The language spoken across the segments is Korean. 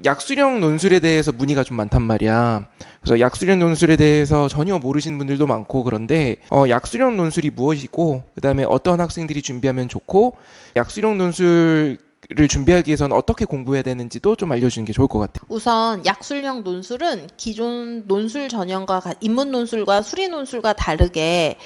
약수령 논술에 대해서 문의가 좀 많단 말이야. 그래서 약수령 논술에 대해서 전혀 모르시는 분들도 많고 그런데 약수령 논술이 무엇이고 그다음에 어떤 학생들이 준비하면 좋고 약수령 논술을 준비하기 위해서는 어떻게 공부해야 되는지도 좀 알려주는 게 좋을 것 같아요. 우선 약술형 논술은 기존 논술 전형과 인문 논술과 수리 논술과 다르게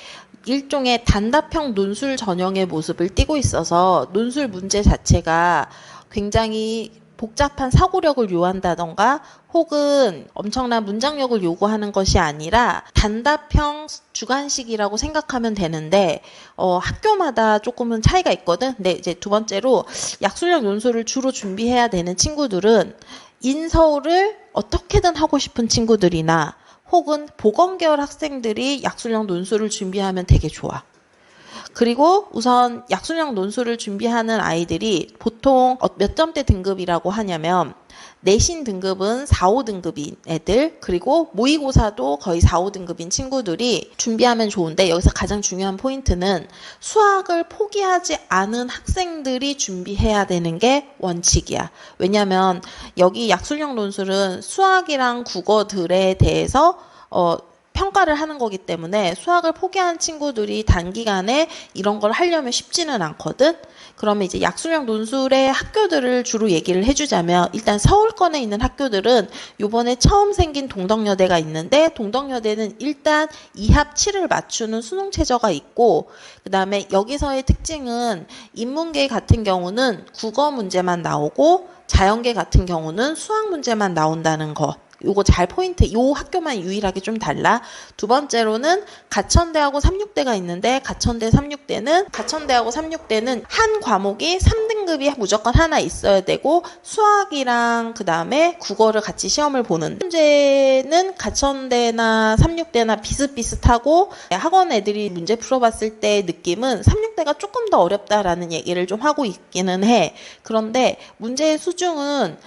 일종의 단답형 논술 전형의 모습을 띠고 있어서 논술 문제 자체가 굉장히 복잡한 사고력을 요한다던가 혹은 엄청난 문장력을 요구하는 것이 아니라 단답형 주관식이라고 생각하면 되는데 학교마다 조금은 차이가 있거든. 근데 이제 두 번째로 약술형 논술을 주로 준비해야 되는 친구들은 인서울을 어떻게든 하고 싶은 친구들이나 혹은 보건계열 학생들이 약술형 논술을 준비하면 되게 좋아. 그리고 우선 약술형 논술을 준비하는 아이들이 보통 몇 점대 등급이라고 하냐면 내신 등급은 4, 5등급인 애들 그리고 모의고사도 거의 4, 5등급인 친구들이 준비하면 좋은데 여기서 가장 중요한 포인트는 수학을 포기하지 않은 학생들이 준비해야 되는 게 원칙이야. 왜냐하면 여기 약술형 논술은 수학이랑 국어들에 대해서 평가를 하는 거기 때문에 수학을 포기한 친구들이 단기간에 이런 걸 하려면 쉽지는 않거든. 그러면 이제 약술형 논술의 학교들을 주로 얘기를 해주자면 일단 서울권에 있는 학교들은 요번에 처음 생긴 동덕여대가 있는데 동덕여대는 일단 2합 7을 맞추는 수능 최저가 있고 그 다음에 여기서의 특징은 인문계 같은 경우는 국어 문제만 나오고 자연계 같은 경우는 수학 문제만 나온다는 거. 요거 잘 포인트, 요 학교만 유일하게 좀 달라. 두 번째로는 가천대하고 삼육대가 있는데 가천대하고 삼육대는 한 과목이 3등급이 무조건 하나 있어야 되고 수학이랑 그 다음에 국어를 같이 시험을 보는데 문제는 가천대나 삼육대나 비슷비슷하고 학원 애들이 문제 풀어봤을 때 느낌은 삼육대가 조금 더 어렵다라는 얘기를 좀 하고 있기는 해. 그런데 문제의 수중은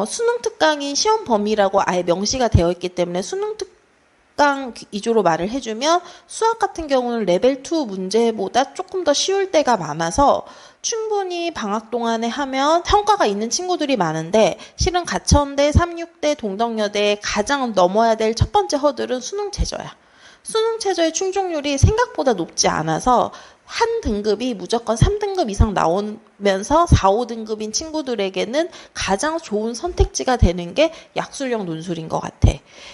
수능 특강이 시험 범위라고 아예 명시가 되어 있기 때문에 수능 특강 위주로 말을 해주면 수학 같은 경우는 레벨 2 문제보다 조금 더 쉬울 때가 많아서 충분히 방학 동안에 하면 성과가 있는 친구들이 많은데 실은 가천대, 삼육대, 동덕여대에 가장 넘어야 될 첫 번째 허들은 수능 최저야. 수능 최저의 충족률이 생각보다 높지 않아서 한 등급이 무조건 3등급 이상 나오면서 4, 5등급인 친구들에게는 가장 좋은 선택지가 되는 게 약술형 논술인 것 같아.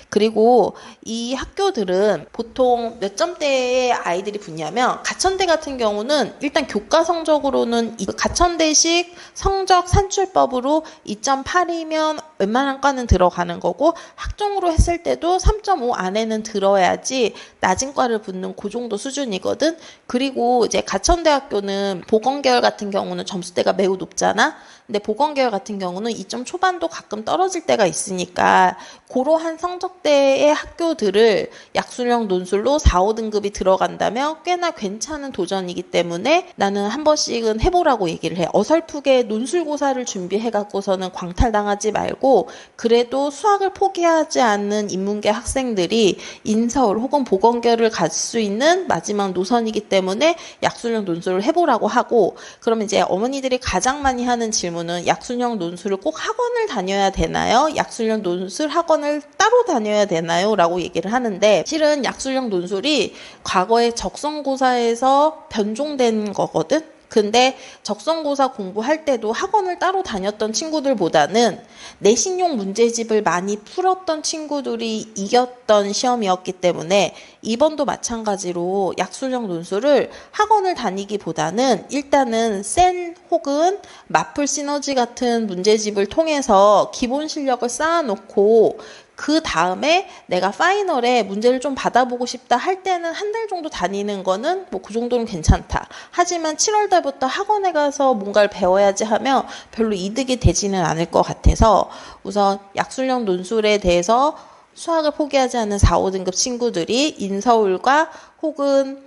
그리고 이 학교들은 보통 몇 점대의 아이들이 붙냐면 가천대 같은 경우는 일단 교과 성적으로는 가천대식 성적 산출법으로 2.8이면 웬만한 과는 들어가는 거고 학종으로 했을 때도 3.5 안에는 들어야지 낮은 과를 붙는 그 정도 수준이거든. 그리고 이제 가천대학교는 보건계열 같은 경우는 점수대가 매우 높잖아. 근데 보건계열 같은 경우는 2점 초반도 가끔 떨어질 때가 있으니까 그러한 성적대의 학교들을 약술형 논술로 4, 5등급이 들어간다면 꽤나 괜찮은 도전이기 때문에 나는 한 번씩은 해보라고 얘기를 해. 어설프게 논술고사를 준비해갖고서는 광탈당하지 말고 그래도 수학을 포기하지 않는 인문계 학생들이 인서울 혹은 보건계열을 갈 수 있는 마지막 노선이기 때문에 약술형 논술을 해보라고 하고 그러면 이제 어머니들이 가장 많이 하는 질문은 약술형 논술을 꼭 학원을 다녀야 되나요? 약술형 논술 학원을 따로 다녀야 되나요? 라고 얘기를 하는데 실은 약술형 논술이 과거에 적성고사에서 변종된 거거든? 근데 적성고사 공부할 때도 학원을 따로 다녔던 친구들보다는 내신용 문제집을 많이 풀었던 친구들이 이겼던 시험이었기 때문에 이번도 마찬가지로 약술형 논술을 학원을 다니기보다는 일단은 센 혹은 마플 시너지 같은 문제집을 통해서 기본 실력을 쌓아놓고 그 다음에 내가 파이널에 문제를 좀 받아보고 싶다 할 때는 한 달 정도 다니는 거는 뭐 그 정도는 괜찮다. 하지만 7월 달부터 학원에 가서 뭔가를 배워야지 하면 별로 이득이 되지는 않을 것 같아서 우선 약술형 논술에 대해서 수학을 포기하지 않는 4, 5등급 친구들이 인서울과 혹은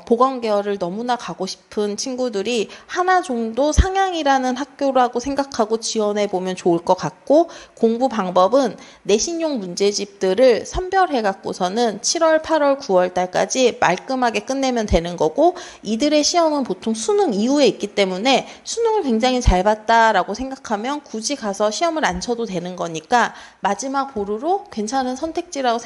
보건 계열을 너무나 가고 싶은 친구들이 하나 정도 상향이라는 학교라고 생각하고 지원해 보면 좋을 것 같고, 공부 방법은 내신용 문제집들을 선별해 갖고서는 7월, 8월, 9월 달까지 말끔하게 끝내면 되는 거고, 이들의 시험은 보통 수능 이후에 있기 때문에 수능을 굉장히 잘 봤다라고 생각하면 굳이 가서 시험을 안 쳐도 되는 거니까 마지막 보루로 괜찮은 선택지라고